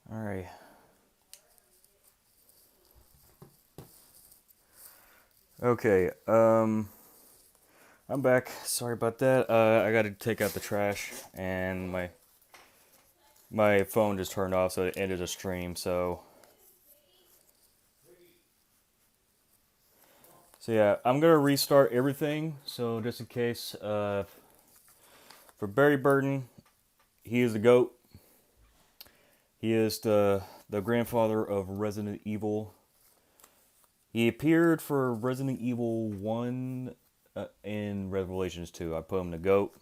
All right. Okay. I'm back. Sorry about that. I got to take out the trash, and my phone just turned off, so it ended the stream. So yeah, I'm gonna restart everything. So just in case, for Barry Burton, he is the goat. He is the grandfather of Resident Evil. He appeared for Resident Evil 1 in Revelations 2. I put him the GOAT.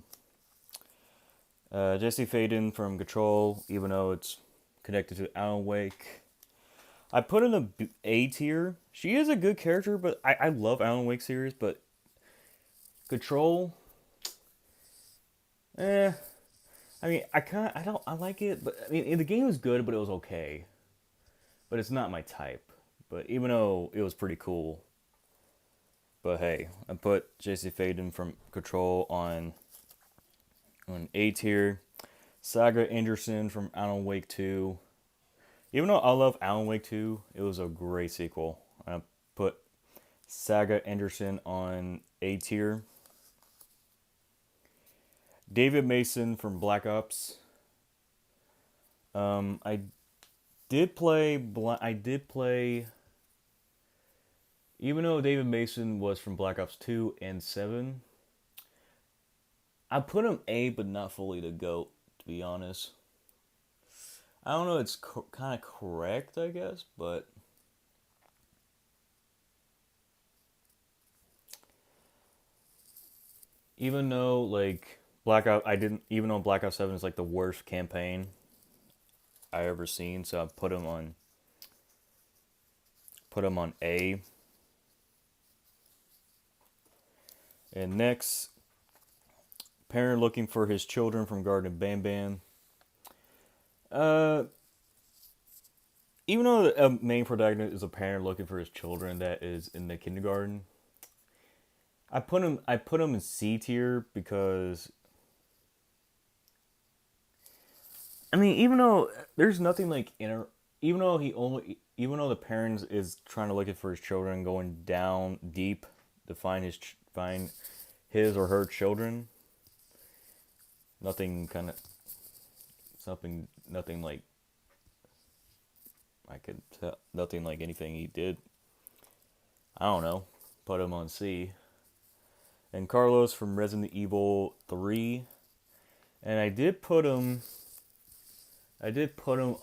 Jesse Faden from Control, even though it's connected to Alan Wake. I put in the A tier. She is a good character, but I love Alan Wake series, but Control, eh. I mean, I don't, I like it, but I mean, the game was good, but it was okay. But it's not my type. But even though it was pretty cool, but hey, I put Jesse Faden from Control on A tier. Saga Anderson from Alan Wake 2. Even though I love Alan Wake 2, it was a great sequel. I put Saga Anderson on A tier. David Mason from Black Ops. I did play. I did play. Even though David Mason was from Black Ops 2 and 7, I put him A, but not fully the GOAT, to be honest. I don't know, it's kind of correct, I guess, but even though, like, Black Ops, I didn't, even though Black Ops 7 is like the worst campaign I ever seen, so I put him on A. And next, parent looking for his children from Garden Bam Bam. Uh, Even though the main protagonist is a parent looking for his children that is in the kindergarten, I put him in C tier because I mean, even though there's nothing like inner, even though the parents is trying to look for his children, going down deep to find his or her children, nothing kind of nothing like I could tell, nothing like anything he did. I don't know. Put him on C. And Carlos from Resident Evil 3, and I did put him. I did put him.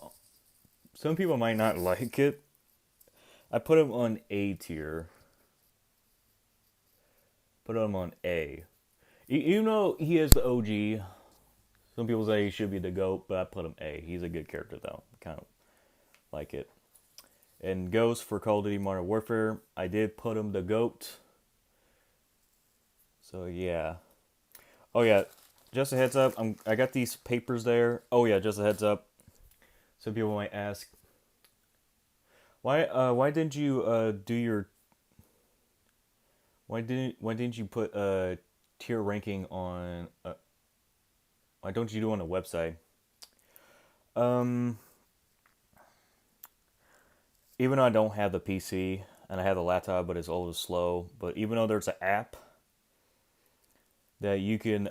Some people might not like it. I put him on A tier. Put him on A. Even though he is the OG, some people say he should be the GOAT, but I put him A. He's a good character, though. Kind of like it. And Ghost for Call of Duty Modern Warfare, I did put him the GOAT. So, yeah. Oh, yeah. Just a heads up. I got these papers there. Oh, yeah. Just a heads up. Some people might ask, why didn't you do your why didn't you put tier ranking on why don't you do it on the website? Um, Even though I don't have the PC and I have the laptop, but it's always slow. But even though there's an app that you can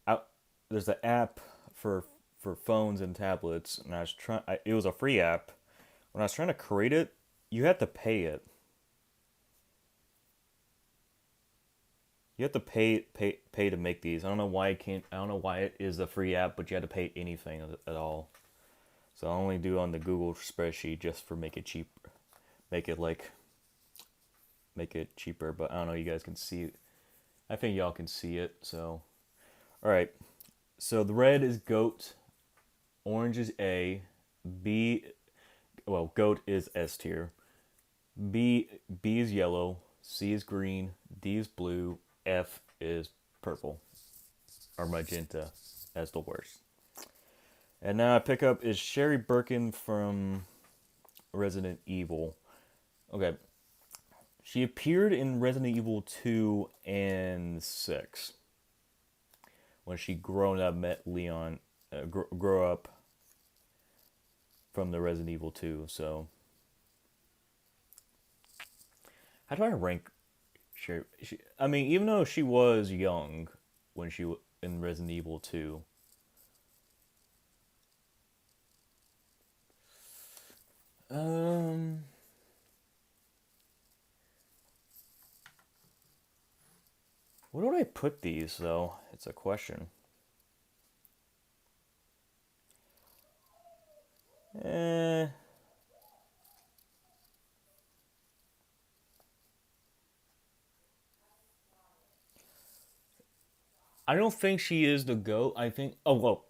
out, there's an app for phones and tablets, and I was trying. It was a free app. When I was trying to create it, you had to pay it. You have to pay to make these. I don't know why it can't. I don't know why it is a free app, but you had to pay anything at all. So I only do on the Google spreadsheet just for make it cheap, make it like make it cheaper. But I don't know. You guys can see it. I think y'all can see it. So all right. So the red is goat, orange is A, B. Well, goat is S tier. B is yellow, C is green, D is blue, F is purple or magenta as the worst. And now I pick up is Sherry Birkin from Resident Evil. Okay. She appeared in Resident Evil 2 and 6 when she grown up met Leon, grow up from the Resident Evil 2. So how do I rank Sherry? I mean, even though she was young when in Resident Evil 2, um, where do I put these though? It's a question. Eh, I don't think she is the GOAT. I think. Oh well,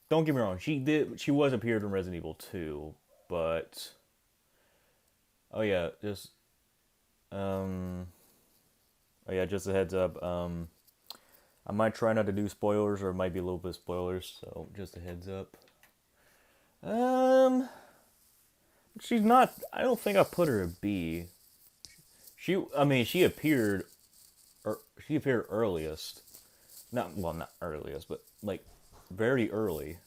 don't get me wrong. She did. She was appeared in Resident Evil 2, but oh yeah, just um, oh yeah, just a heads up. I might try not to do spoilers, or it might be a little bit of spoilers. So just a heads up. Um, she's not. I don't think I put her a B. I mean, she appeared earliest. Not earliest, but like very early.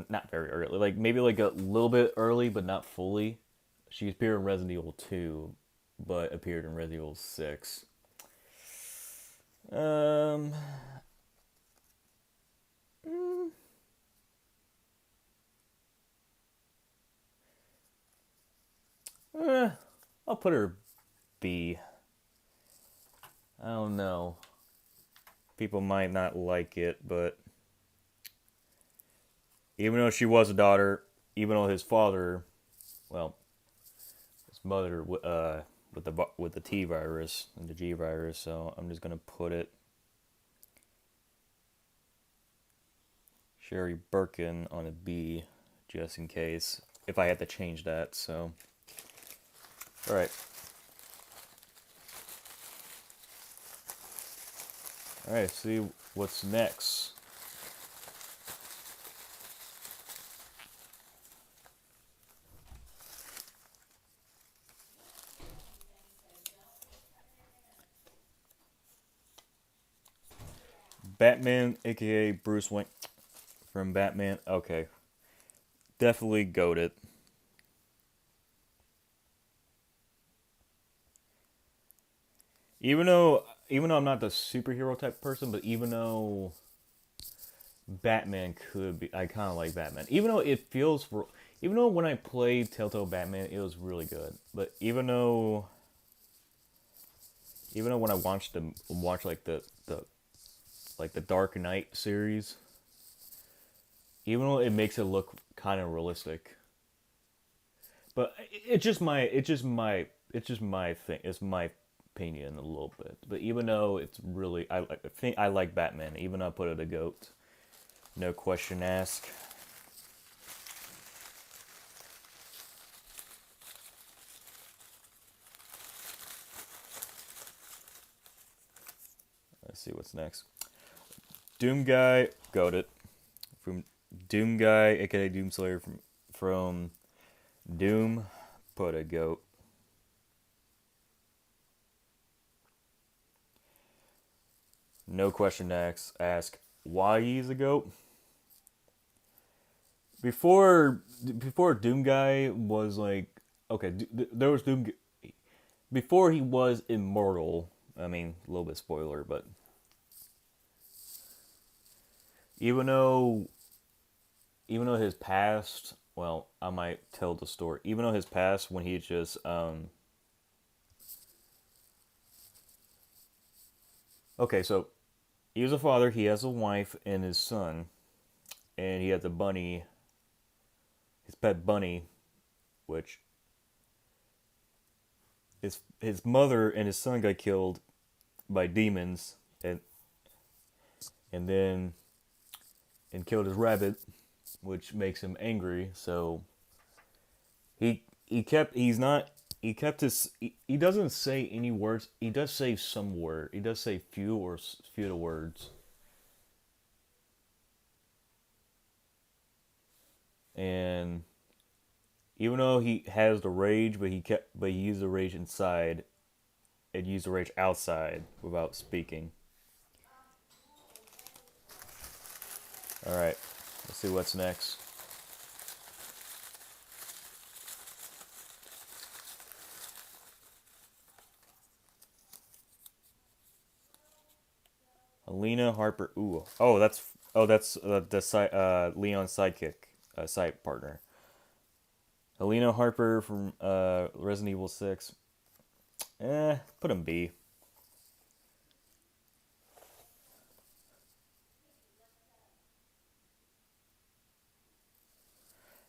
Not very early. Like maybe like a little bit early, but not fully. She appeared in Resident Evil 2, but appeared in Resident Evil 6. Um, mm, eh, I'll put her B. I don't know. People might not like it, but even though she was a daughter, even though his father, well, his mother, with the T virus and the G virus, so I'm just gonna put it Sherry Birkin on a B, just in case if I had to change that. So, all right. All right, see what's next. Batman, aka Bruce Wayne from Batman. Okay, definitely goated. Even though I'm not the superhero type person, but even though Batman could be, I kind of like Batman. Even though when I played Telltale Batman, it was really good. But even though when I watch like the Dark Knight series, even though it makes it look kind of realistic, but it's just my thing. It's my opinion a little bit. But even though it's really, I think I like Batman. Even though I put it a goat, no question asked. Let's see what's next. Doom Guy, goated. From Doom Guy, aka Doomslayer from Doom, put a goat. No question ask why he's a goat. Before Doom Guy was like, okay, there was Doom before he was immortal. I mean, a little bit spoiler, but even though even though his past, well, I might tell the story. Even though his past, when he just okay, so he was a father. He has a wife and his son, and he has a bunny, his pet bunny, which his mother and his son got killed by demons, and then and killed his rabbit, which makes him angry. So he kept his he doesn't say any words. He does say some word. He does say few the words. And even though he has the rage, but he used the rage inside and used the rage outside without speaking. All right. Let's see what's next. Alina Harper. Ooh. That's Leon's sidekick, side partner. Alina Harper from Resident Evil 6. Put him B.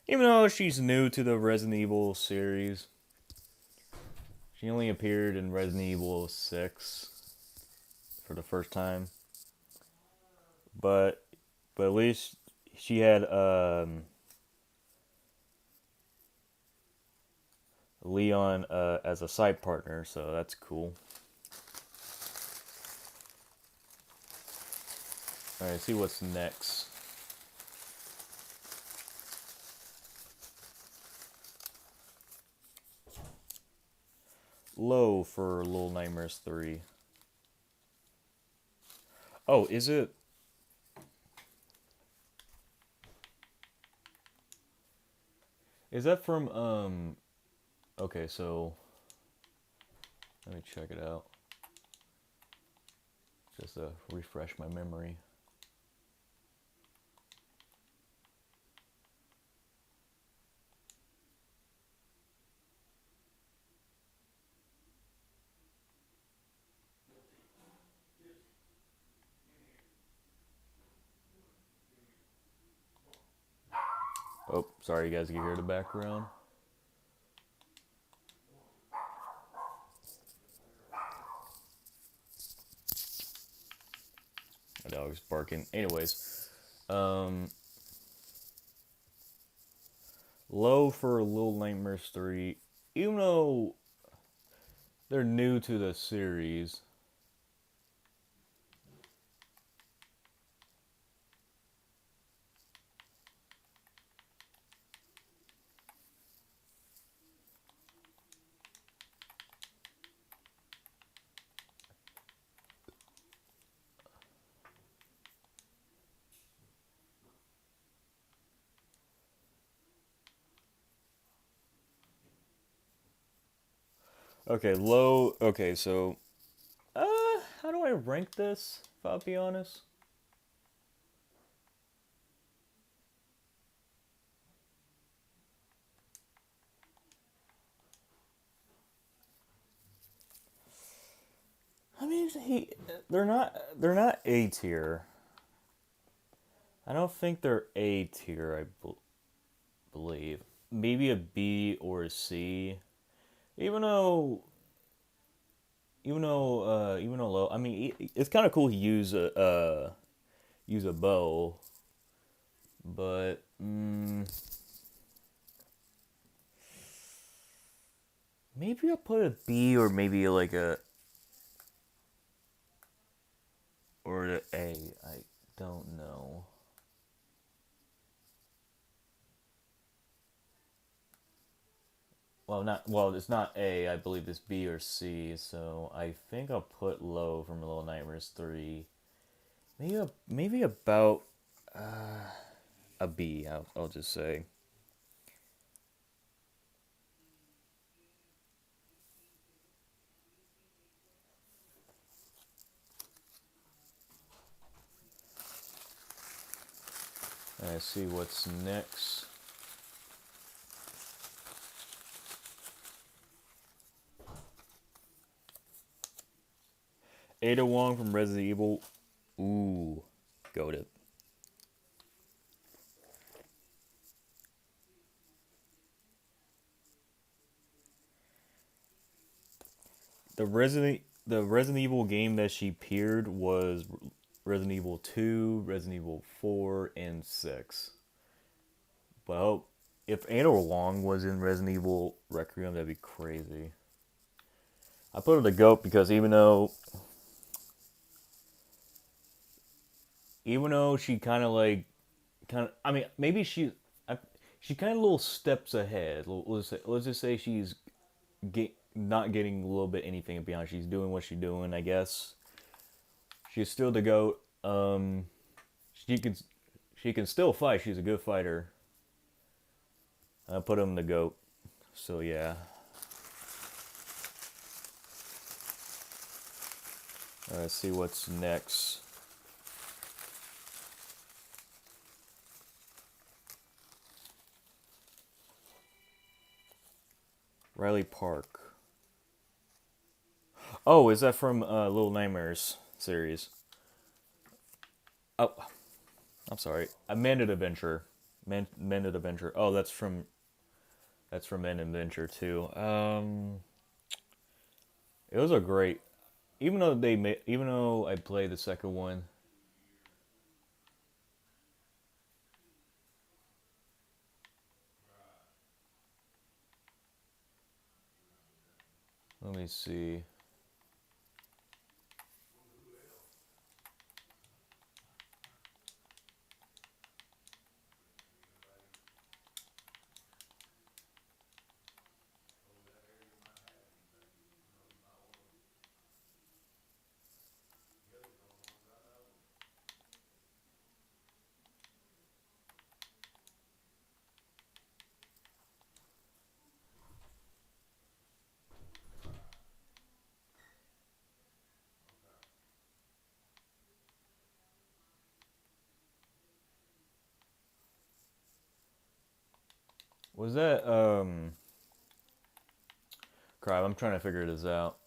Even though she's new to the Resident Evil series, she only appeared in Resident Evil 6 for the first time. But at least she had Leon as a side partner, so that's cool. All right, see what's next. Low for Little Nightmares 3. Oh, is it? Is that from okay, so let me check it out. Just to refresh my memory. Oh, sorry, you guys can hear the background. My dog's barking. Anyways, low for Little Nightmares 3. Even though they're new to the series, okay, low. Okay, so how do I rank this? If I'll be honest. I mean, they're not A tier. I don't think they're A tier. Believe maybe a B or a C. Even though even though low. I mean, it's kind of cool he use a bow, but maybe I'll put a B or maybe like a or an A. I don't know. Well, not well. It's not A. I believe it's B or C. So I think I'll put low from Little Nightmares 3. Maybe about a B. I'll just say. Let's see what's next. Ada Wong from Resident Evil. Ooh, goated. The Resident Evil game that she appeared was Resident Evil 2, Resident Evil 4, and 6. Well, if Ada Wong was in Resident Evil Requiem, that'd be crazy. I put her the goat because even though she I mean maybe she kind of little steps ahead. Let's just say she's not getting a little bit anything beyond. She's doing what she's doing, I guess. She's still the goat. She could she can still fight. She's a good fighter. I put him in the goat. So yeah. Let's see what's next. Riley Park. Oh, is that from Little Nightmares series? Oh, I'm sorry. Amended Adventure. Mended Adventure. Oh, that's from Mended Adventure too. It was a great. Even though I played the second one. Let me see. Was that Crap, I'm trying to figure this out.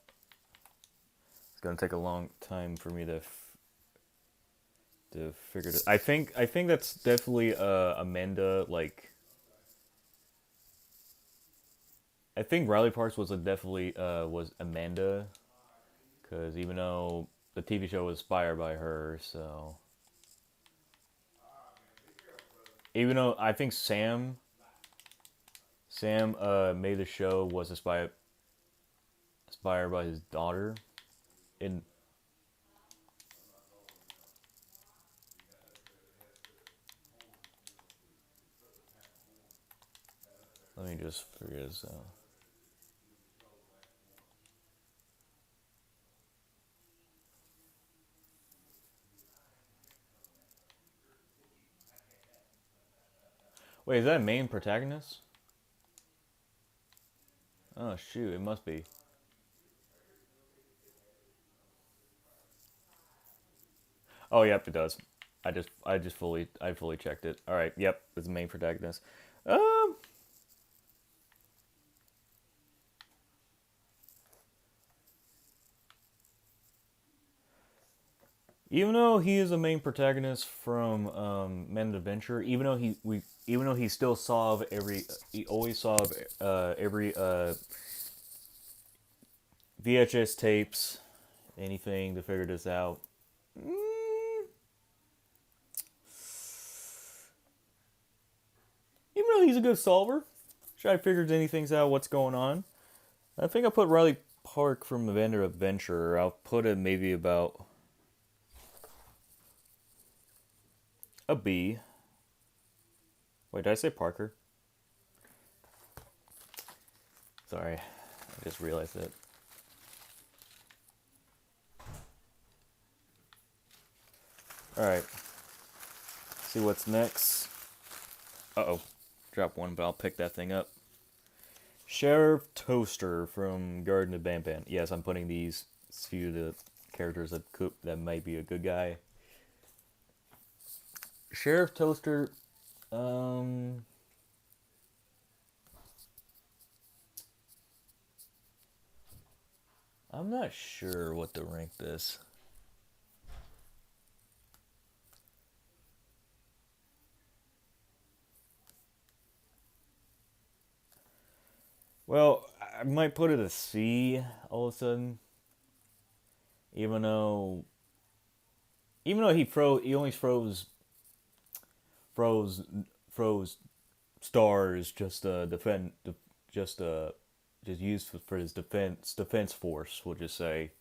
It's gonna take a long time for me to figure this. I think that's definitely Amanda. Like I think Riley Parks was definitely was Amanda, because even though the TV show was inspired by her, so even though I think Sam made the show was inspired by his daughter. In Let me just figure this out. Wait, is that main protagonist? Oh shoot, it must be. Oh yep, it does. I fully checked it. All right, yep, it's the main protagonist. Um, Even though he is the main protagonist from Men of Adventure, even though he always solve every VHS tapes, anything to figure this out. Mm, Even though he's a good solver, try to figure anything out what's going on. I think I put Riley Park from Vendor Adventure. I'll put it maybe about a B. Wait, did I say Parker? Sorry, I just realized it. Alright, see what's next. Uh-oh, drop one, but I'll pick that thing up. Sheriff Toaster from Garden of Banban. Yes, I'm putting these few the characters that might be a good guy. Sheriff Toaster, um, I'm not sure what to rank this. Well, I might put it a C all of a sudden, even though he only froze froze stars just defend just just used for his defense force, we'll just say.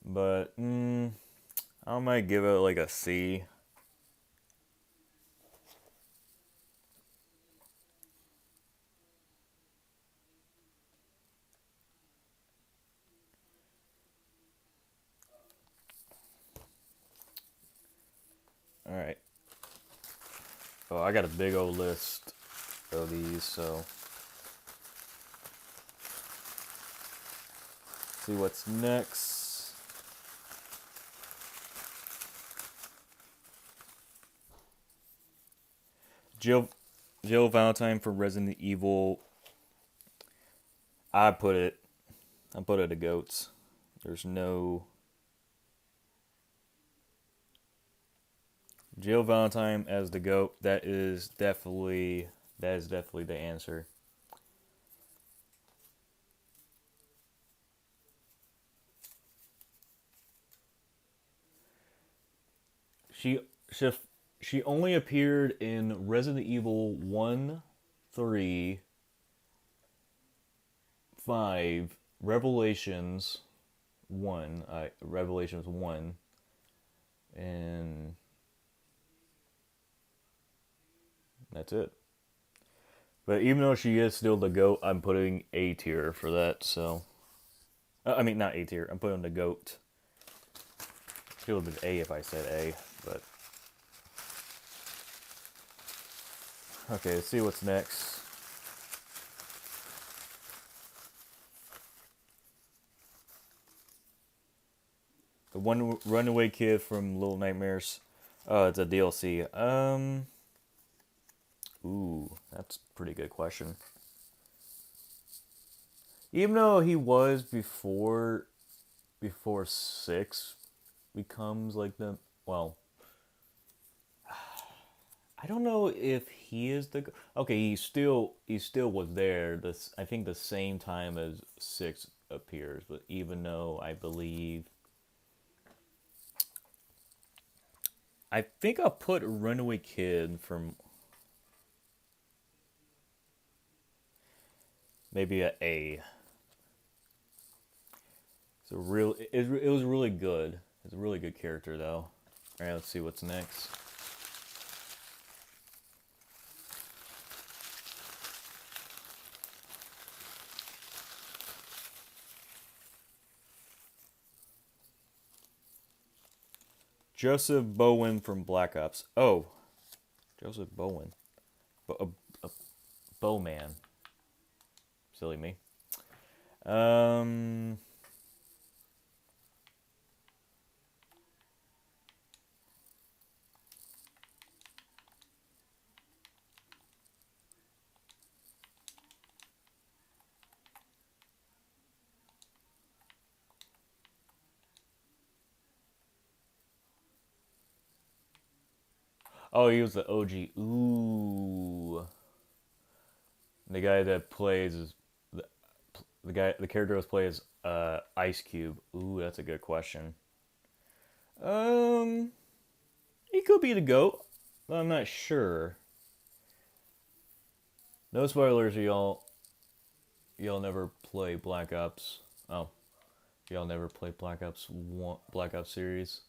But I might give it like a C. All right. Oh, I got a big old list of these, so see what's next. Jill Jill Valentine for Resident Evil. I put it I put it a goats. There's no Jill Valentine as the goat. That is definitely the answer. She she she only appeared in Resident Evil 1, 3, 5, Revelations 1, and that's it. But even though she is still the goat, I'm putting A tier for that. So, I mean not A tier. I'm putting the goat. It would have been A if I said A, but okay. Let's see what's next. The one runaway kid from Little Nightmares. It's a DLC. Ooh, that's a pretty good question. Even though he was before six becomes like the well, I don't know if he is the okay. He still was there. This I think the same time as six appears, but even though I think I'll put Runaway Kid from maybe a A. It was really good. It's a really good character though. All right, let's see what's next. Joseph Bowen from Black Ops. Oh, Joseph Bowen, a Bowman. Silly me. Um. Oh, he was the OG. Ooh, the guy that plays is the character was played as Ice Cube. Ooh, that's a good question. Um, he could be the goat. But I'm not sure. No spoilers, y'all never play Black Ops. Oh, y'all never play Black Ops series.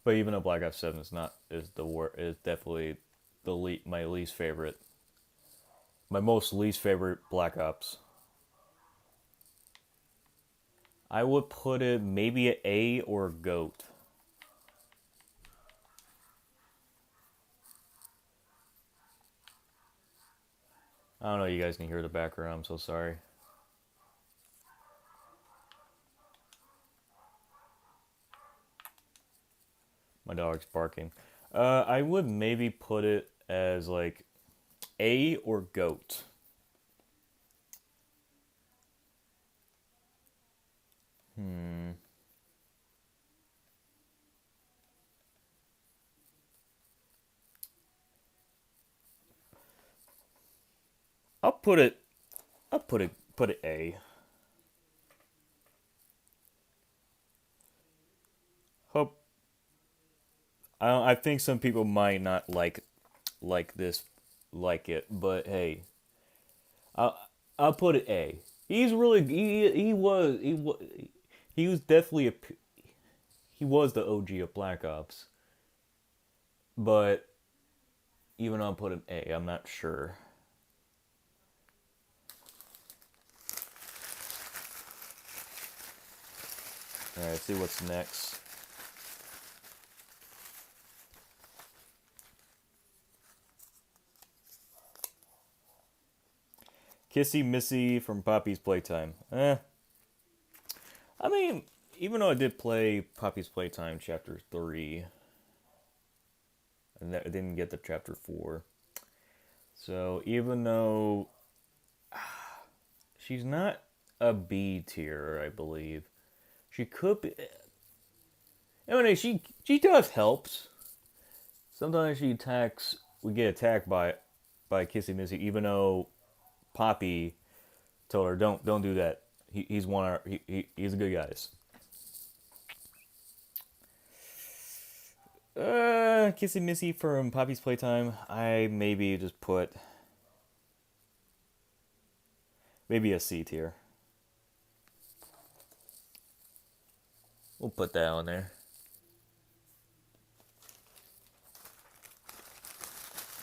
But even though Black Ops 7 is definitely my least favorite. My most least favorite Black Ops. I would put it maybe an A or a GOAT. I don't know, you guys can hear the background, I'm so sorry. My dog's barking. I would maybe put it as like A or GOAT. Hmm. I'll put it. Put it A. Hope. I think some people might not like this, like it, but hey, I'll I'll put it A. He's really he was definitely he was the OG of Black Ops, but even though I'll put an A, I'm not sure. All right, see what's next. Kissy Missy from Poppy's Playtime. I mean, even though I did play Poppy's Playtime Chapter 3, I didn't get to Chapter 4. So even though she's not a B tier, I believe, she could be. I mean, she does helps. Sometimes she attacks. We get attacked by Kissy Missy, even though Poppy told her don't do that. He's one of our, he's a good guy. Kissy Missy from Poppy's Playtime. I maybe just put maybe a C tier. We'll put that on there.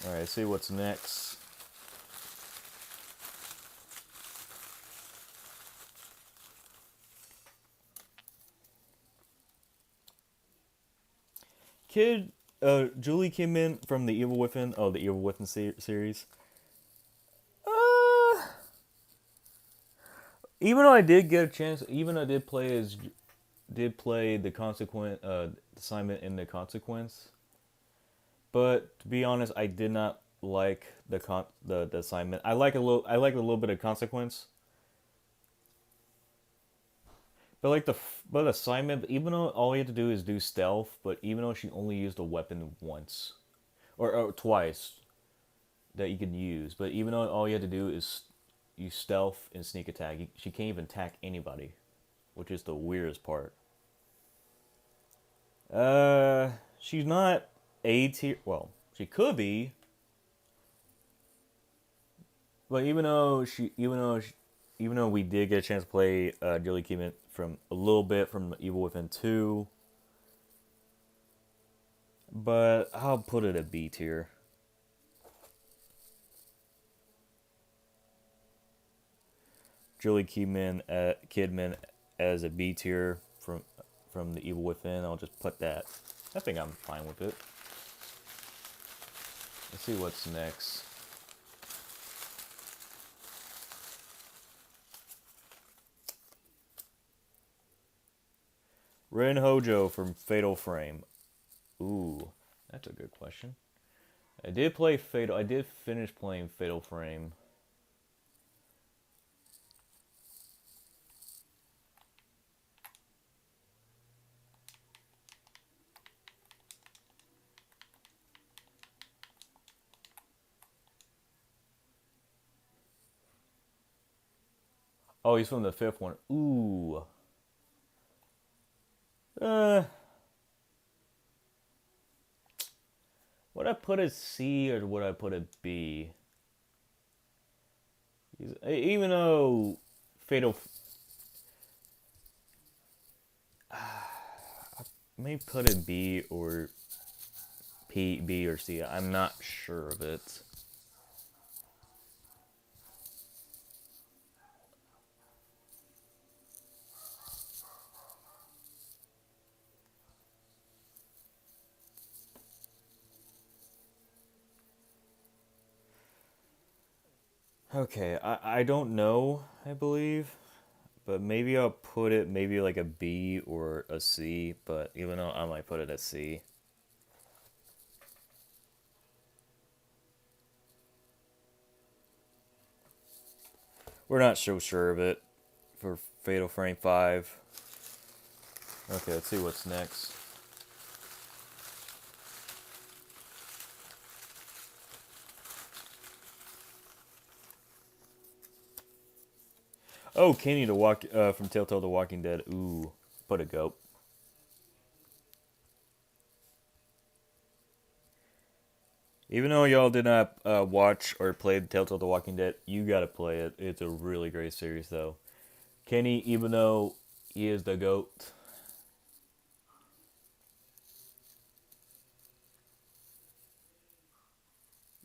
Alright, see what's next. Julie came in from the Evil Within. Oh, the Evil Within series. Even though I did get a chance, even though I did play the consequence assignment in the consequence, but to be honest, I did not like the assignment. I like a little bit of consequence, but but assignment. Even though all you have to do is do stealth, but even though she only used a weapon once, or twice, that you can use, but even though all you had to do is use stealth and sneak attack, she can't even attack anybody, which is the weirdest part. She's not A tier. Well, she could be, but even though we did get a chance to play Julie Keeman from a little bit from Evil Within 2, but I'll put it at B tier. Julie Kidman as a B tier from the Evil Within. I'll just put that. I think I'm fine with it. Let's see what's next. Ren Hojo from Fatal Frame. Ooh, that's a good question. I did finish playing Fatal Frame. Oh, he's from the fifth one. Ooh. Would I put a C or would I put a B? Even though Fatal... I may put it B or B or C. I'm not sure of it. Okay, I don't know, I believe. But maybe I'll put it maybe like a B or a C. But even though I might put it at C. We're not so sure of it for Fatal Frame 5. Okay, let's see what's next. Oh, Kenny from Telltale The Walking Dead. Ooh, put a goat. Even though y'all did not watch or play Telltale The Walking Dead, you gotta play it. It's a really great series, though. Kenny, even though he is the goat,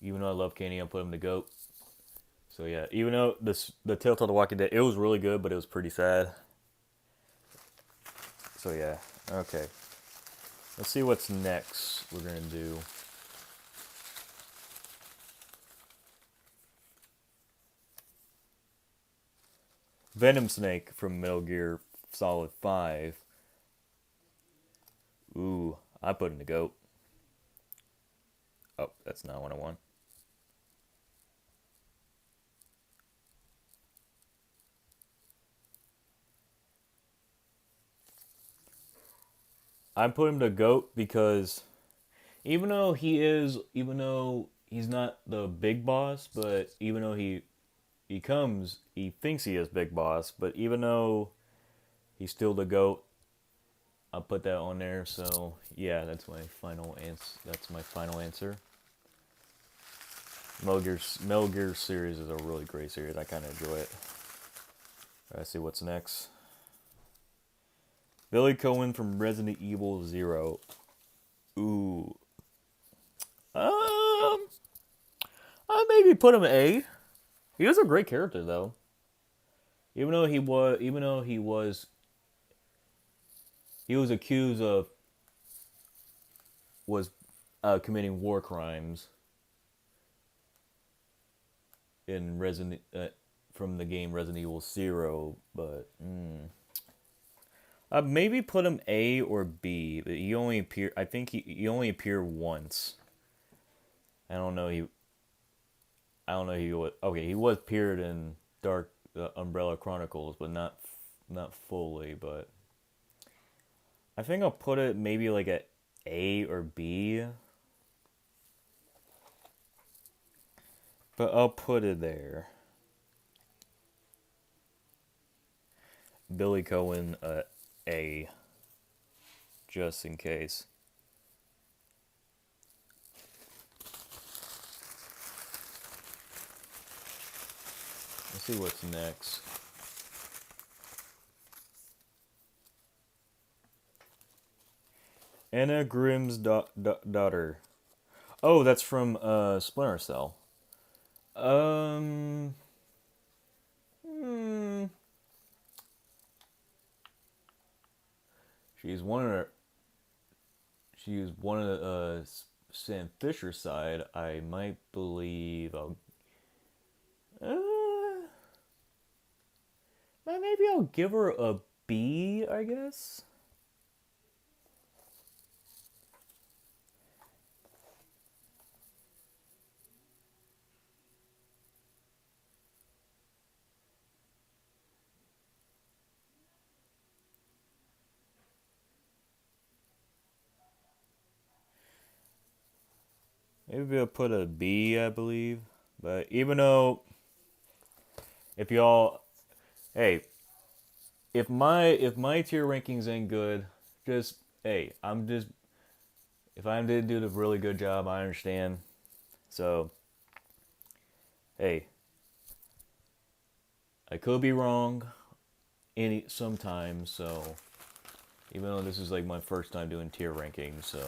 even though I love Kenny, I'll put him the goat. So yeah, even though the Telltale The Walking Dead, it was really good, but it was pretty sad. So yeah, okay. Let's see what's next we're gonna do. Venom Snake from Metal Gear Solid 5. Ooh, I put in the GOAT. Oh, that's not what I want. I put him to GOAT because even though he's not the big boss, but even though he thinks he is big boss, but even though he's still the GOAT, I'll put that on there. So yeah, that's my final answer. That's my final answer. Metal Gear series is a really great series. I kind of enjoy it. Let's see what's next. Billy Cohen from Resident Evil Zero. Ooh. Um, I maybe put him A. He was a great character though. Even though he was accused of was committing war crimes in Resident from the game Resident Evil Zero, but maybe put him A or B. But he only appeared. I think he only appeared once. I don't know. I don't know. He was okay. He was appeared in Dark Umbrella Chronicles, but not fully. But I think I'll put it maybe like a A or B. But I'll put it there. Billy Cohen, A, just in case. Let's see what's next. Anna Grimm's daughter. Oh, that's from Splinter Cell. Um. Hmm, she's one of the. She's one of the Sam Fisher side. I might believe. Uh, maybe I'll give her a B. I guess. Maybe I'll put a B. I believe. But even though, if y'all, hey, if my tier rankings ain't good, just hey, I'm just if I didn't do the really good job, I understand. So hey, I could be wrong sometimes. So even though this is like my first time doing tier rankings, so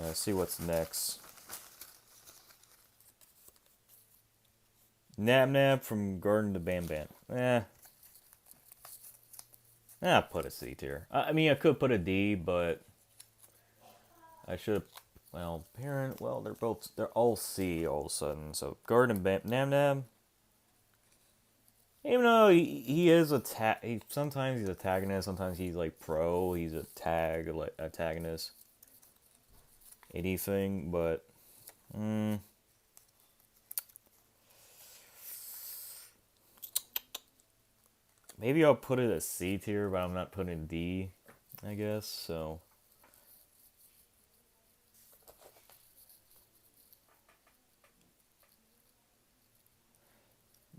let's see what's next. Nab Nab from Garden to Bam Bam. Put a C tier. I mean, I could put a D, but I should have. Well, parent. Well, they're all C all of a sudden. So Garden Bam Nab Nab. Even though he is sometimes he's a antagonist, sometimes he's like pro. He's a like antagonist. Anything, but maybe I'll put it a C tier, but I'm not putting D. I guess so.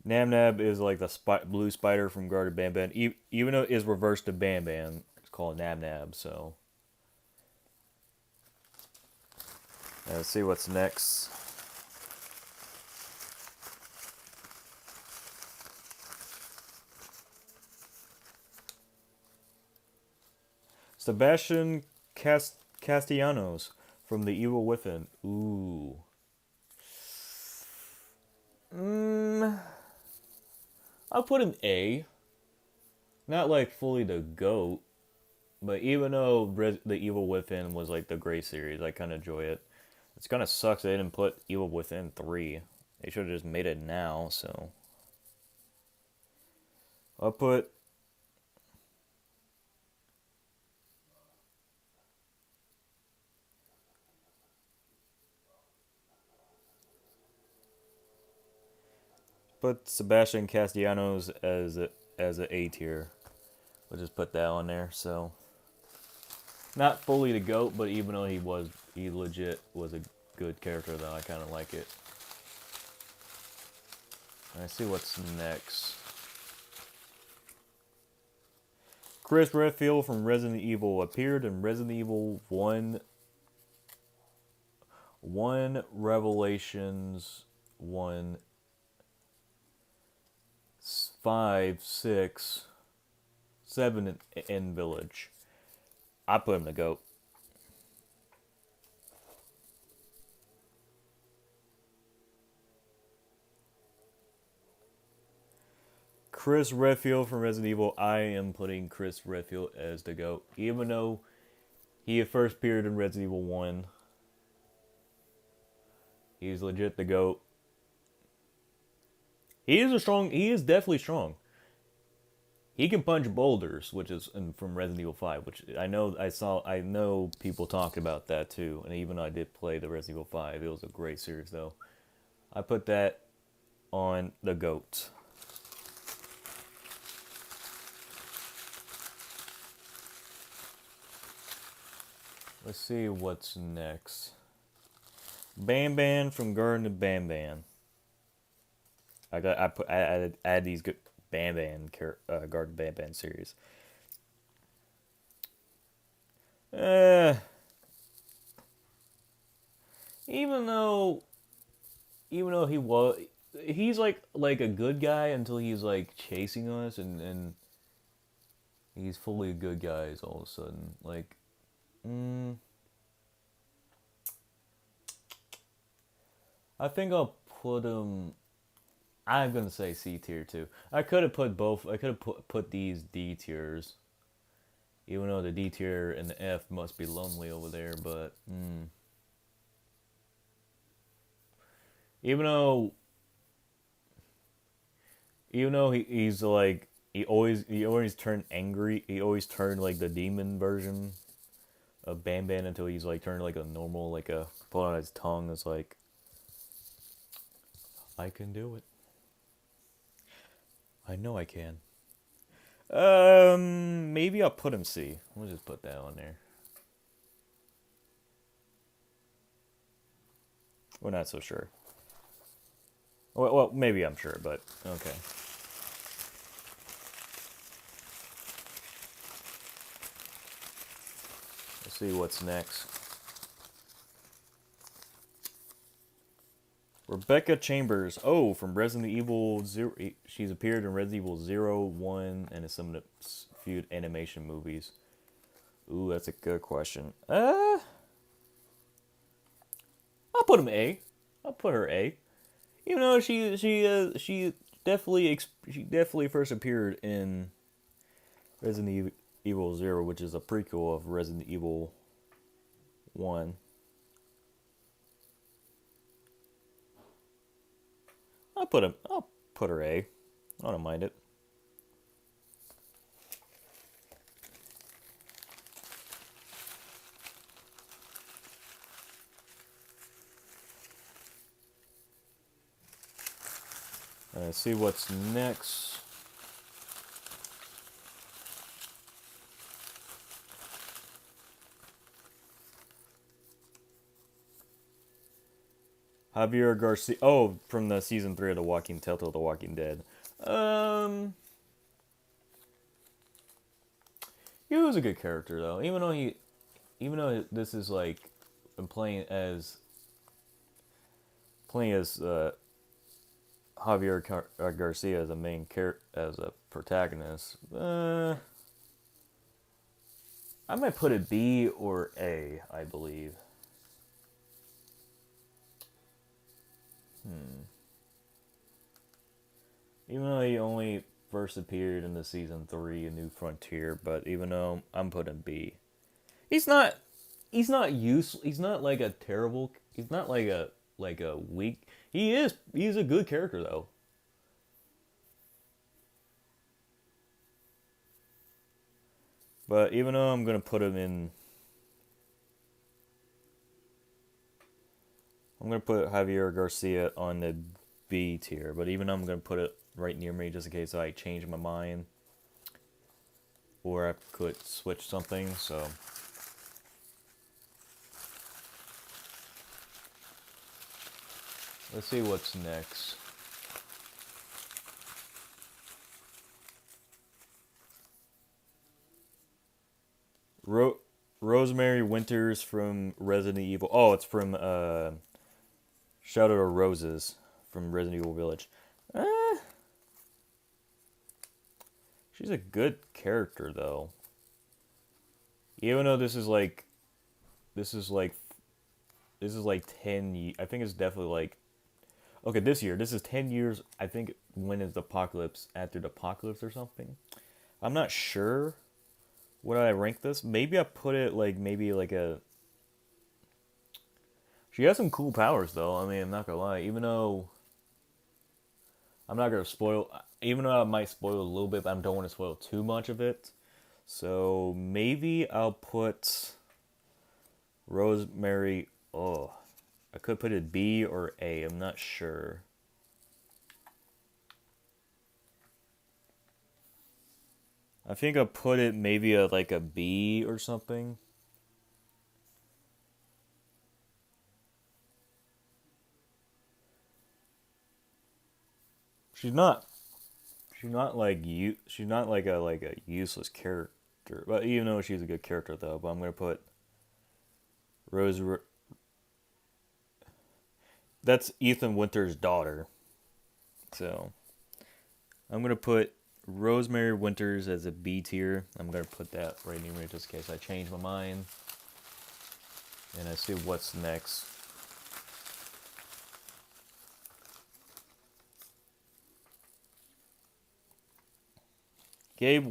Namnab is like the blue spider from Guarded Bam Bam. Even though it is reversed to Bam Bam, it's called Namnab. So let's see what's next. Sebastian Castellanos from The Evil Within. Ooh. I'll put him A. Not like fully the GOAT, but even though The Evil Within was like the great series, I kind of enjoy it. It's kind of sucks they didn't put Evil Within 3 They should have just made it now. So I'll put Sebastian Castellanos as a A tier. We'll just put that on there. So not fully the GOAT, but even though he legit was a good character though, I kind of like it. Let's see what's next. Chris Redfield from Resident Evil appeared in Resident Evil 1 Revelations 1 5 6 7 in Village. I put him to GOAT. Chris Redfield from Resident Evil. I am putting Chris Redfield as the GOAT. Even though he had first appeared in Resident Evil 1. He's legit the GOAT. He is definitely strong. He can punch boulders, which is from Resident Evil 5, which I know people talked about that too. And even though I did play the Resident Evil 5, it was a great series though. I put that on the GOAT. Let's see what's next. Bam Bam from Garden of Bam Bam. I add these good Bam Bam Garden Bam Bam series. Even though he's like a good guy until he's like chasing us and he's fully a good guy all of a sudden. Like, I think I'll put him. I'm gonna say C tier too. I could have put both. I could have put these D tiers, even though the D tier and the F must be lonely over there. But even though he's like he always turned angry. He always turned like the demon version of Bam Bam until he's like turned like a normal like a pull out his tongue. It's like I can do it. I know I can. Maybe I'll put him C. We'll just put that on there. We're not so sure. Well, maybe I'm sure, but okay. Let's see what's next. Rebecca Chambers. Oh, from Resident Evil 0. She's appeared in Resident Evil 0, 1, and in some of the few animation movies. Ooh, that's a good question. I'll put him A. I'll put her A. Even though she definitely first appeared in Resident Evil 0, which is a prequel of Resident Evil 1. I'll put her A. I don't mind it. Let's see what's next. Javier Garcia. Oh, from the season 3 of Telltale The Walking Dead. He was a good character though. Even though this is like I'm playing as Javier Garcia as a main character, as a protagonist. I might put it B or A, I believe. Even though he only first appeared in the season 3, A New Frontier, but even though I'm putting He's not like a terrible, he's not like a like a weak. He's a good character though. But even though I'm gonna put him in, I'm gonna put Javier Garcia on the B tier. But even though I'm gonna put it right near me just in case I change my mind or I could switch something. So let's see what's next. Ro- Rosemary Winters from Resident Evil. Oh, it's from Shadow of Roses from Resident Evil Village. Eh, she's a good character though. Even though this is like this is like 10. I think it's definitely like okay. This year, this is 10 years. I think when is the apocalypse after the apocalypse or something. I'm not sure. Would I rank this? Maybe I put it like maybe like a. She has some cool powers though. I mean, I'm not gonna lie. Even though I'm not gonna spoil, even though I might spoil a little bit, but I don't want to spoil too much of it. So maybe I'll put Rosemary. Oh, I could put it B or A. I'm not sure. I think I'll put it maybe like a B or something. She's not. She's not like you. She's not like a useless character. But even though she's a good character though, but I'm gonna put Rose. That's Ethan Winter's daughter. So I'm gonna put Rosemary Winters as a B tier. I'm gonna put that right near me just in case I change my mind. And I see what's next. Gabe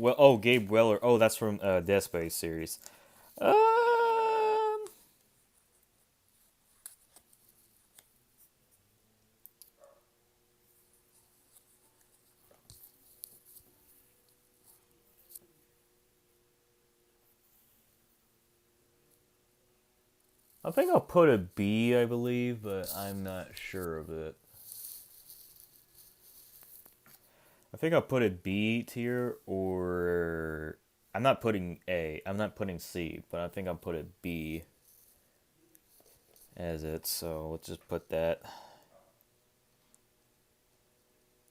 Weller. Oh, that's from Death Space series. Um, I think I'll put a B, I believe, but I'm not sure of it. I think I'll put it B tier or I'm not putting A. I'm not putting C, but I think I'll put it B as it. So let's just put that.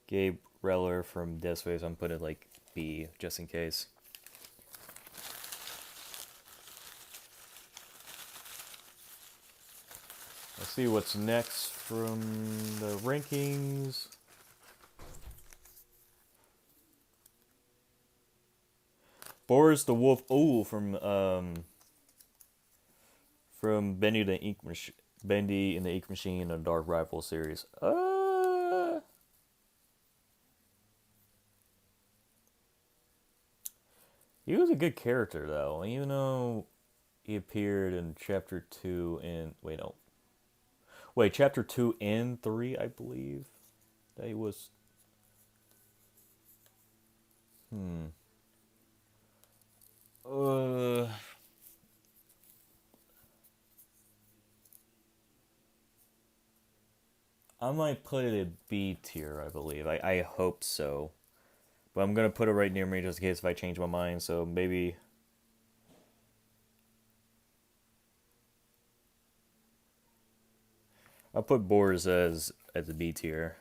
Gabe Reller from Death Space. I'm putting like B just in case. Let's see what's next from the rankings. Boris the Wolf. Oh, from Bendy the Ink Machine, Bendy and the Ink Machine and Dark Rival series. He was a good character though, even though he appeared in chapter 2 and chapter 2 and 3, I believe. That he was uh I might put it in B tier, I believe. I hope so. But I'm gonna put it right near me just in case if I change my mind, so maybe I'll put Boris as a B tier.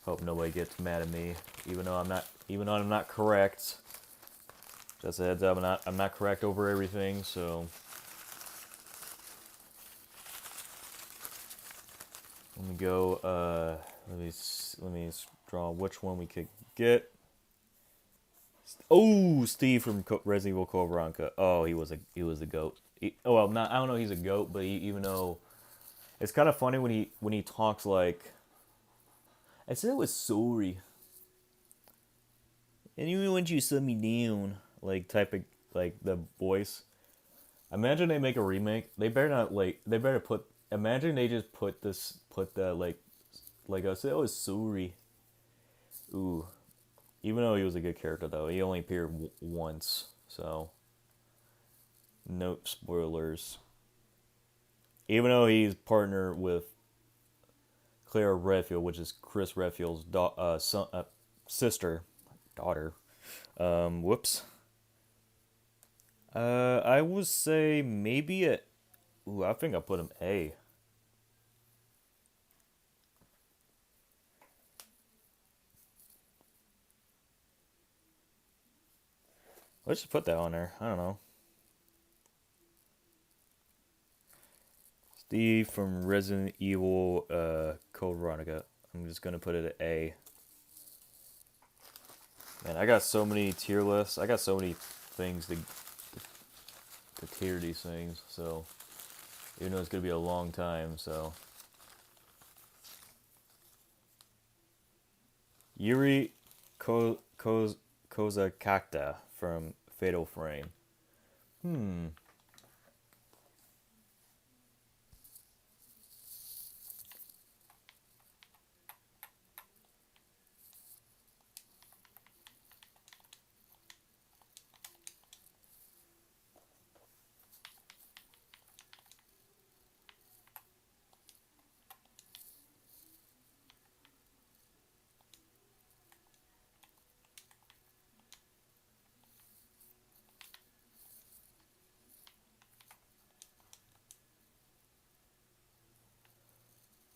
Hope nobody gets mad at me, even though I'm not correct. Just a heads up, I'm not correct over everything, so let me go. Let me draw which one we could get. Oh, Steve from Resident Evil Code Veronica. Oh, he was a goat. Oh well, not I don't know. He's a goat, but even though it's kind of funny when he talks like I said I was sorry, and even when you set me down, like type of like the voice. Imagine they make a remake. They better not they better put imagine they just put that like I said, it was Suri. Ooh, even though he was a good character though, he only appeared once, so no spoilers. Even though he's partnered with Clara Redfield, which is Chris Redfield's sister, daughter. Whoops. I would say maybe a. Ooh, I think I put him A. Let's just put that on there. I don't know. Steve from Resident Evil Code Veronica. I'm just gonna put it at A. Man, I got so many tier lists. I got so many things to tier these things. So even though it's gonna be a long time, so Yuri Kozakakta from Fatal Frame. Hmm.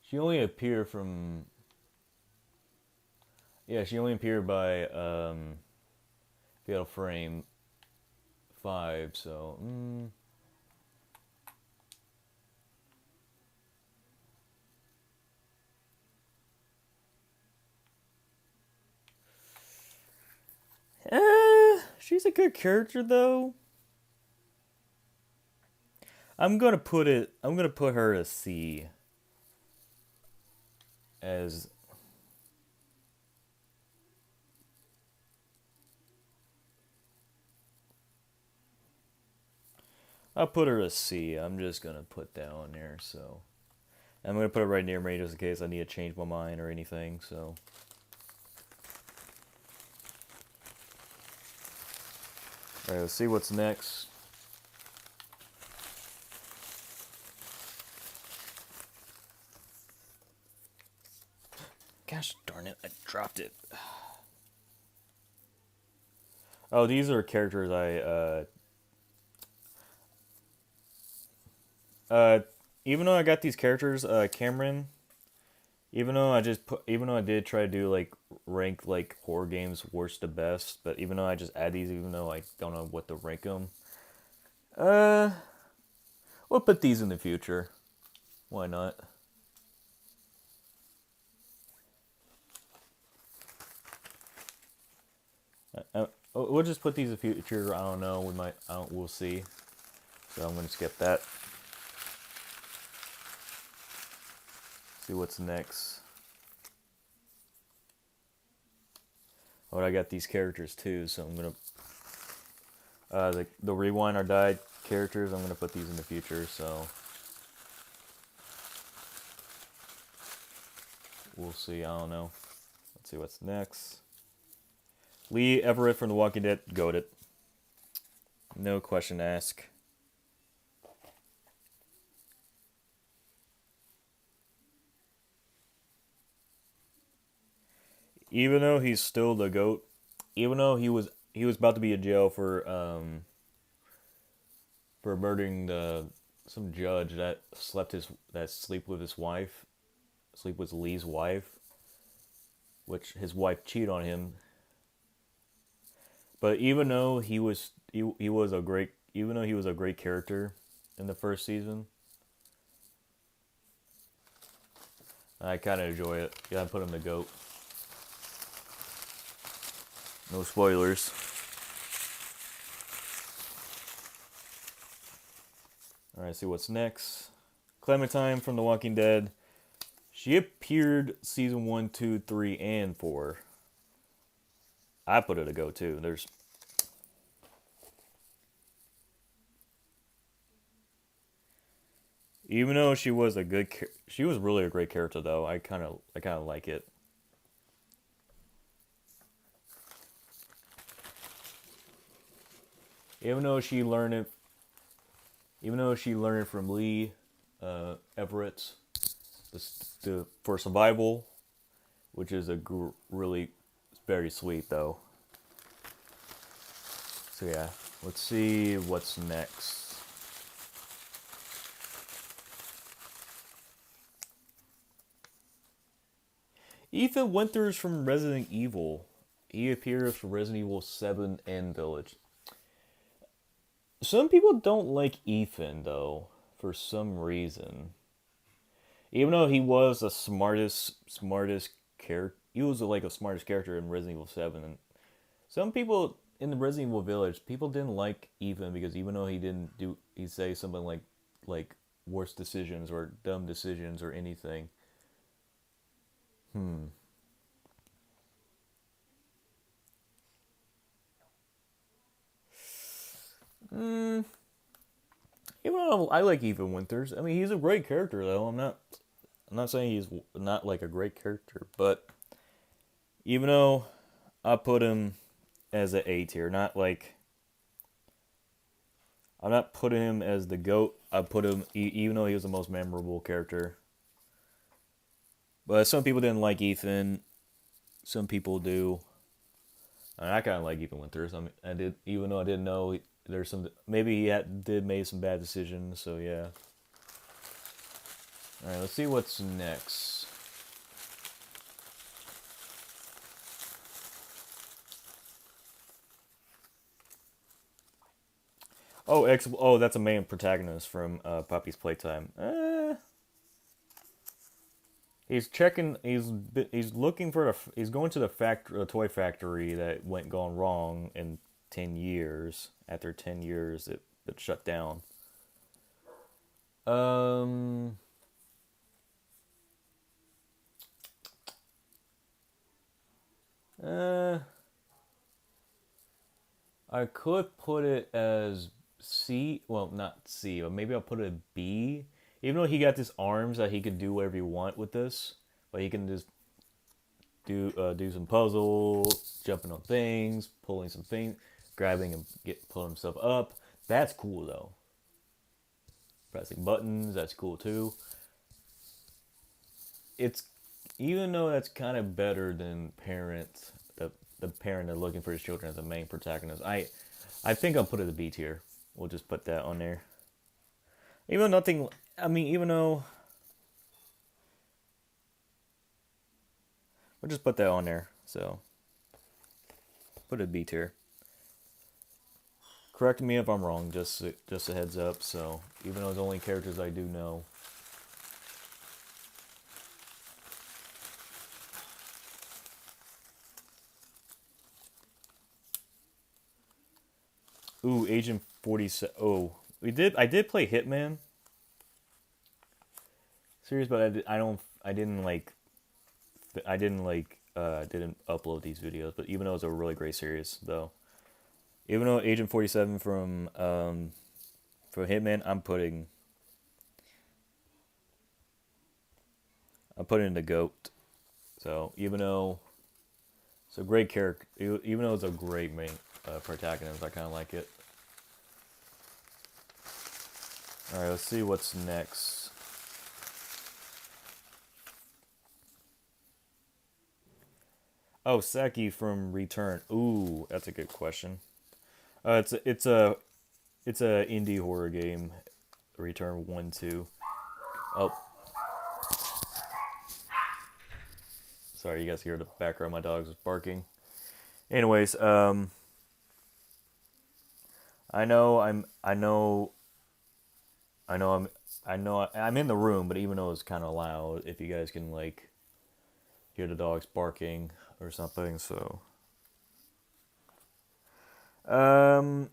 She only appeared from. Yeah, she only appeared by Fatal Frame 5, so. She's a good character though. I'm gonna put her as C. As I'll put her as C. I'm just gonna put that on there. So I'm gonna put it right near me just in case I need to change my mind or anything. So. All right, let's see what's next. Gosh darn it, I dropped it. Oh, these are characters even though I got these characters, Cameron, even though I did try to do like rank like horror games worst to best, but even though I just add these, even though I don't know what to rank them, uh, we'll put these in the future. Why not? We'll just put these in the future. I don't know. We might. I don't. We'll see. So I'm gonna skip that. See what's next. Oh, I got these characters too, so I'm gonna the rewind or die characters. I'm gonna put these in the future, so we'll see. I don't know. Let's see what's next. Lee Everett from The Walking Dead, goated. No question to ask. Even though he's still the goat, even though he was about to be in jail for murdering some judge that sleep with his wife, sleep with Lee's wife, which his wife cheated on him. But he was a great even though he was a great character in the first season, I kind of enjoy it. Yeah, I put him the goat. No spoilers. Alright, see what's next. Clementine from The Walking Dead. She appeared season 1, 2, 3, and 4. I put it a go too. There's Even though she was she was really a great character though. I kind of like it. Even though she learned it, even though she learned it from Lee Everett, for survival, which is really very sweet though. So yeah, let's see what's next. Ethan Winters from Resident Evil. He appears for Resident Evil 7 and Village. Some people don't like Ethan though, for some reason. Even though he was the smartest character, he was like a smartest character in Resident Evil 7. And some people in the Resident Evil Village, people didn't like Ethan because even though he say something like worse decisions or dumb decisions or anything. Hmm. Hmm. Even though I like Ethan Winters, I mean he's a great character though. I'm not saying he's not like a great character, but even though I put him as an A tier, not like I'm not putting him as the GOAT. I put him even though he was the most memorable character. But some people didn't like Ethan. Some people do. I kind of like Ethan Winters. I did, even though I didn't know there's some. Maybe did made some bad decisions. So yeah. All right, let's see what's next. Oh, that's a main protagonist from Puppy's Playtime. He's checking. He's looking for He's going to the toy factory that went gone wrong in 10 years. After 10 years, it shut down. Um. Uh. I could put it as C. Well, not C, but maybe I'll put it B. Even though he got these arms that he could do whatever he want with this, but he can just do some puzzle, jumping on things, pulling some things, grabbing and pulling himself up. That's cool though. Pressing buttons, that's cool too. It's even though that's kind of better than the parent that's looking for his children as the main protagonist. I think I'll put it a B tier. We'll just put that on there. Even though nothing. I mean, even though we'll just put that on there. So put it a B tier. Correct me if I'm wrong. Just a heads up. So even though it's only characters I do know. Ooh, Agent 47. Oh, I did play Hitman series, but didn't upload these videos. But even though it's a really great series, though, even though Agent 47 from Hitman, I'm putting in the GOAT. So even though it's a great character, even though it's a great main protagonist, I kind of like it. All right, let's see what's next. Oh, Saki from Return. Ooh, that's a good question. It's a indie horror game. Return 1, 2. Oh, sorry, you guys hear the background. My dog's barking. Anyways, I know I'm I know I know I'm in the room, but even though it's kind of loud, if you guys can like hear the dogs barking or something, so um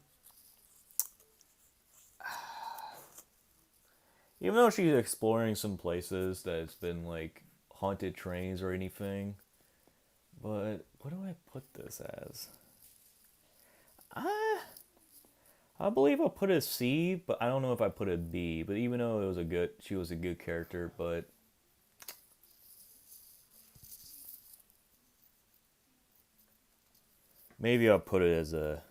even though she's exploring some places that it's been like haunted trains or anything, but what do I put this as? I I believe I'll put it as C, but I don't know if I put it B. But even though she was a good character, but maybe I'll put it as a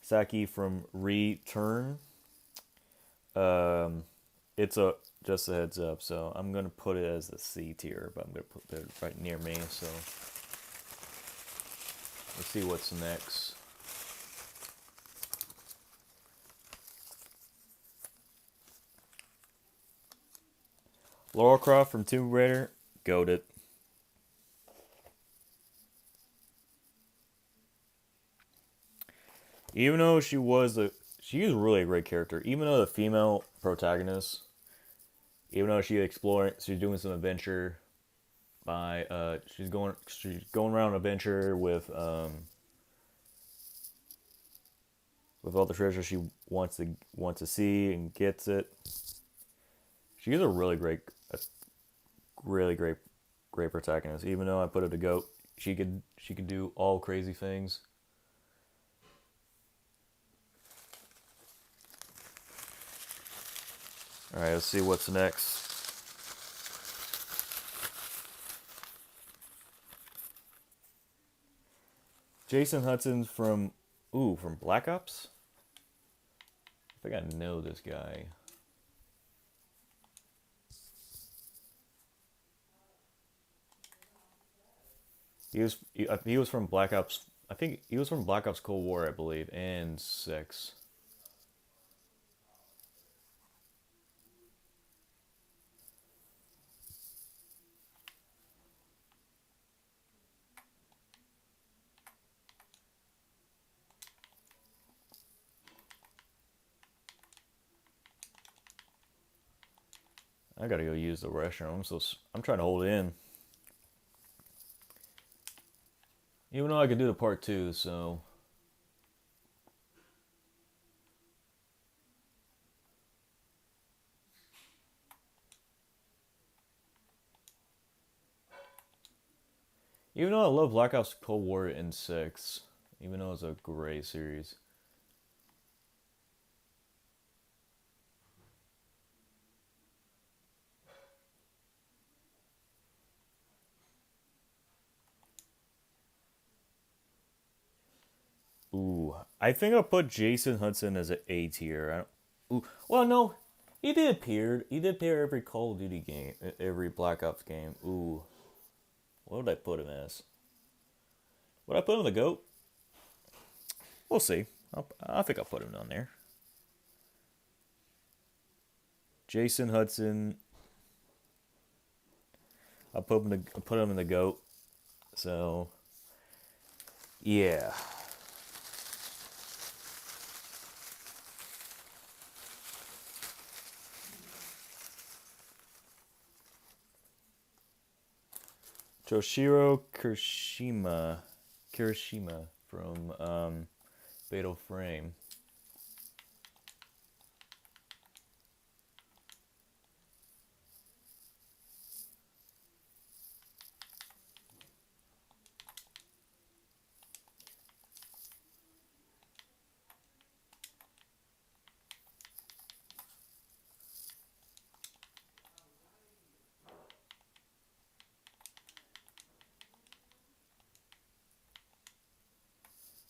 Saki from Return. Um, it's a just a heads up. So I'm gonna put it as a C tier, but I'm gonna put it right near me. So let's see what's next. Laura Croft from Tomb Raider, goated. Even though she is really a great character. Even though the female protagonist, even though she's doing some adventure by she's going around an adventure with all the treasure she wants to see and gets it. She's a really great protagonist. Even though I put her to goat, she could do all crazy things. All right, let's see what's next. Jason Hudson from Black Ops. I think I know this guy. He was from Black Ops. I think he was from Black Ops Cold War, I believe, and 6. I gotta go use the restroom. I'm trying to hold it in. Even though I could do the part 2, so even though I love Black Ops Cold War and 6, even though it's a great series. Ooh, I think I'll put Jason Hudson as an A tier. Ooh, well, no, he did appear. He did appear every Call of Duty game, every Black Ops game. Ooh, what would I put him as? Would I put him the goat? We'll see. I think I'll put him on there. Jason Hudson. I'll put him in the goat. So, yeah. Toshiro Kirishima from Fatal Frame.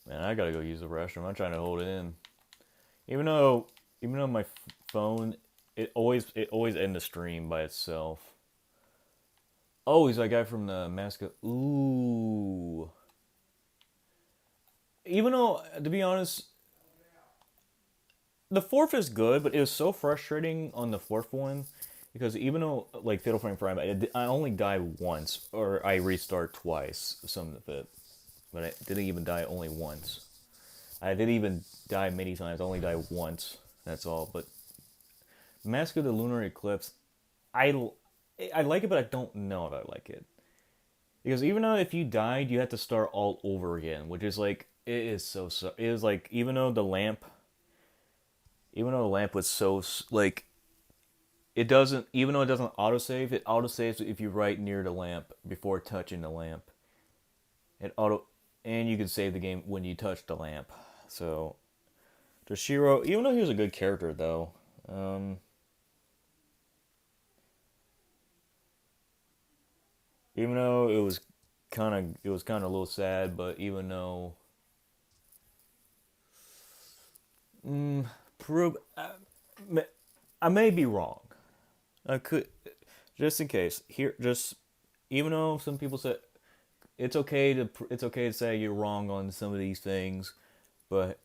Man, I gotta go use the restroom. I'm trying to hold it in. Even though, my phone, it always ends the stream by itself. Oh, he's that guy from the Mask of... Ooh. Even though, to be honest, the fourth is good, but it was so frustrating on the fourth one because even though like Fatal Frame Prime, I only die once or I restart twice. Some of it, but I didn't even die only once. I didn't even die many times. I only die once. That's all. But Mask of the Lunar Eclipse, I I like it, but I don't know if I like it because even though if you died, you had to start all over again, which is like it is so. It is like even though the lamp was so like it doesn't, even though it doesn't autosave, it autosaves if you write near the lamp before touching the lamp. It auto, and you can save the game when you touch the lamp. So Toshiro, even though he was a good character though, um, even though it was kind of a little sad, but even though prove I may be wrong. I could, just in case here, just even though some people say it's okay to say you're wrong on some of these things, but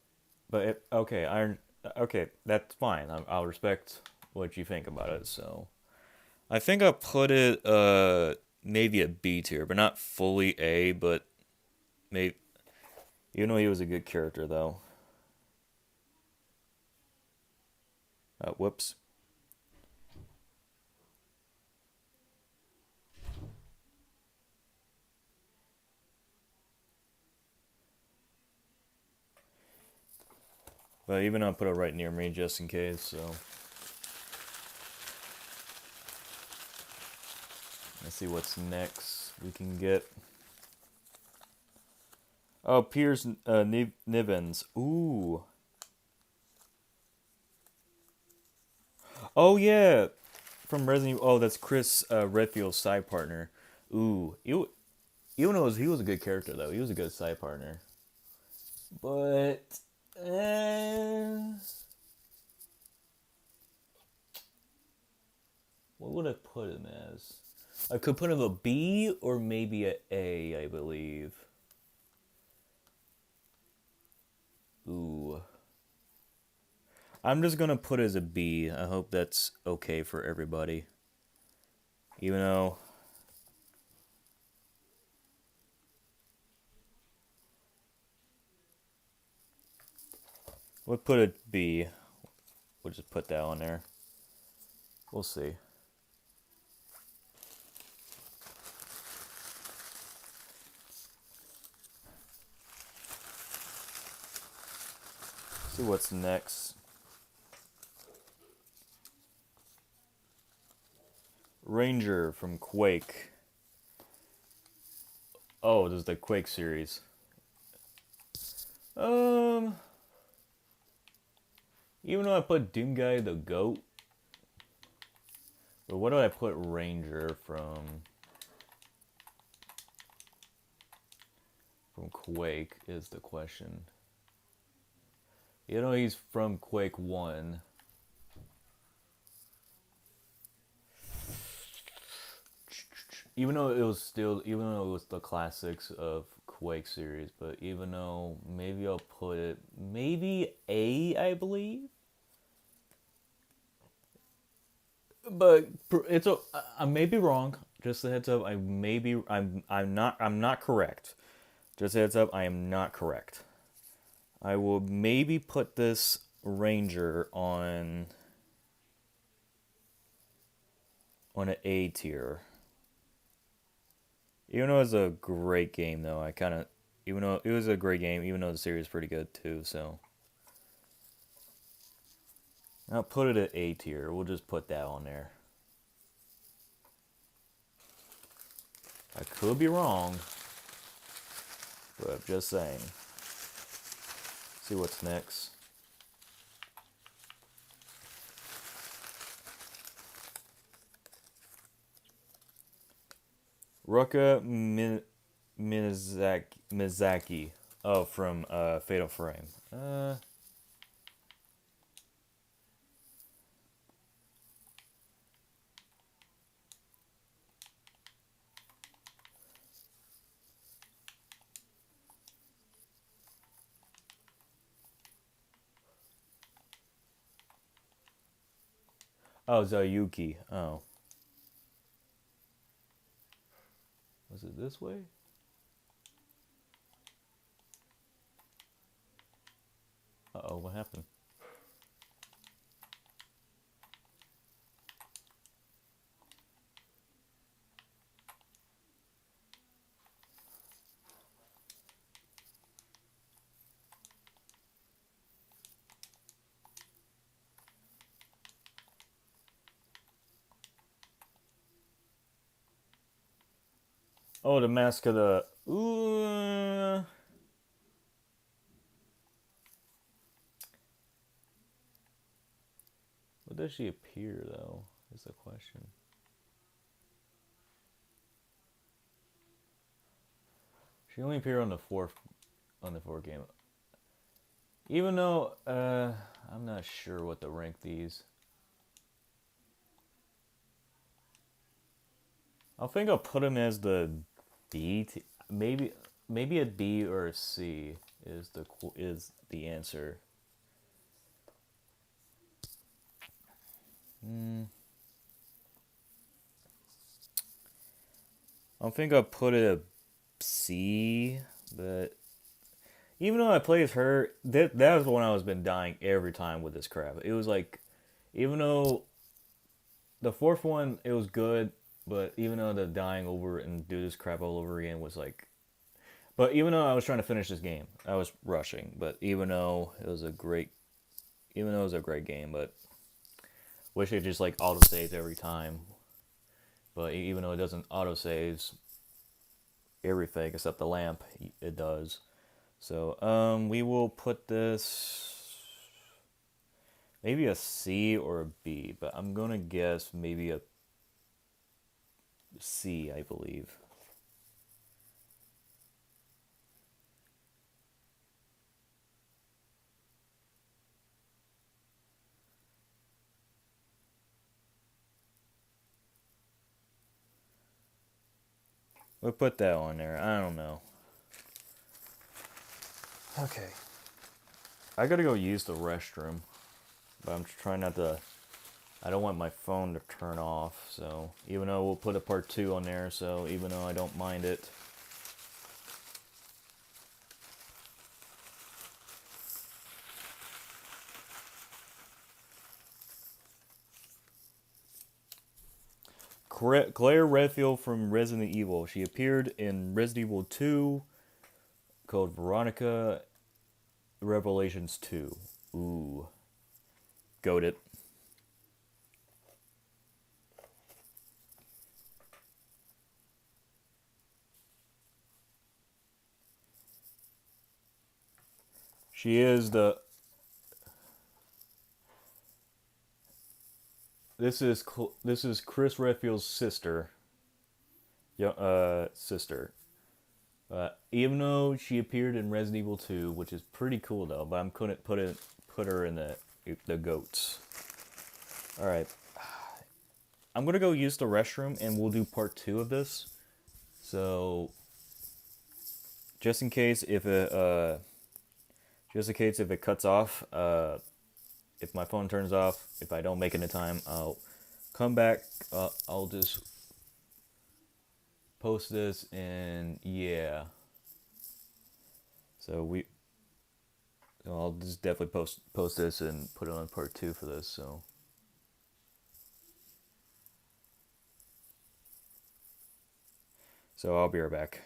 okay, okay, that's fine. I'll respect what you think about it. So I think I put it maybe a B tier, but not fully A, but maybe, even though he was a good character though. Whoops. But even I'll put it right near me just in case. So let's see what's next we can get. Oh, Piers Nivens. Ooh. Oh yeah, from Resident Evil. Oh, that's Chris Redfield's side partner. Ooh, even though he was a good character though, he was a good side partner. But what would I put him as? I could put him a B or maybe a A, I believe. Ooh. I'm just gonna put it as a B. I hope that's okay for everybody. Even though we'll put it B. We'll just put that on there. We'll see. See what's next. Ranger from Quake. Oh, this is the Quake series. Even though I put Doomguy the GOAT, but what do I put Ranger from Quake is the question. You know he's from Quake 1. Even though it was the classics of Quake series, but even though maybe I'll put it maybe A, I believe. But I may be wrong. Just a heads up, I'm not correct. Just a heads up, I am not correct. I will maybe put this Ranger on an A tier. Even though it was a great game, though, even though it was a great game, even though the series is pretty good too, so I'll put it at A tier. We'll just put that on there. I could be wrong, but I'm just saying. See what's next. Ruka Mizaki. Oh, from Fatal Frame. Oh, Zayuki. Oh. Was it this way? Uh-oh, what happened? Oh, the Mask of the. Ooh. What does she appear though? Is the question. She only appeared on the fourth game. Even though I'm not sure what to rank these. I think I'll put him as the maybe a B or a C is the answer. I think I'll put it a C, but even though I played as her, that was when I was been dying every time with this crap. It was like, even though the fourth one it was good, but even though the dying over and do this crap all over again was like, but even though I was trying to finish this game, I was rushing. But even though it was a great game, but wish it just like auto saves every time. But even though it doesn't auto saves everything except the lamp, it does. So we will put this maybe a C or a B, but I'm gonna guess maybe a C, I believe. We'll put that on there. I don't know. Okay. I gotta go use the restroom, but I'm trying not to. I don't want my phone to turn off, so even though we'll put a part 2 on there, so even though I don't mind it. Claire Redfield from Resident Evil. She appeared in Resident Evil 2 called Veronica Revelations 2. Ooh. Goat it. She is the. This is Chris Redfield's sister. Yeah, sister. Even though she appeared in Resident Evil 2, which is pretty cool though, but I'm couldn't put her in the goats. All right, I'm gonna go use the restroom, and we'll do part 2 of this. So, just in case if it cuts off, if my phone turns off, if I don't make it in time, I'll come back. I'll just post this, and yeah. So I'll just definitely post this and put it on part 2 for this. So I'll be right back.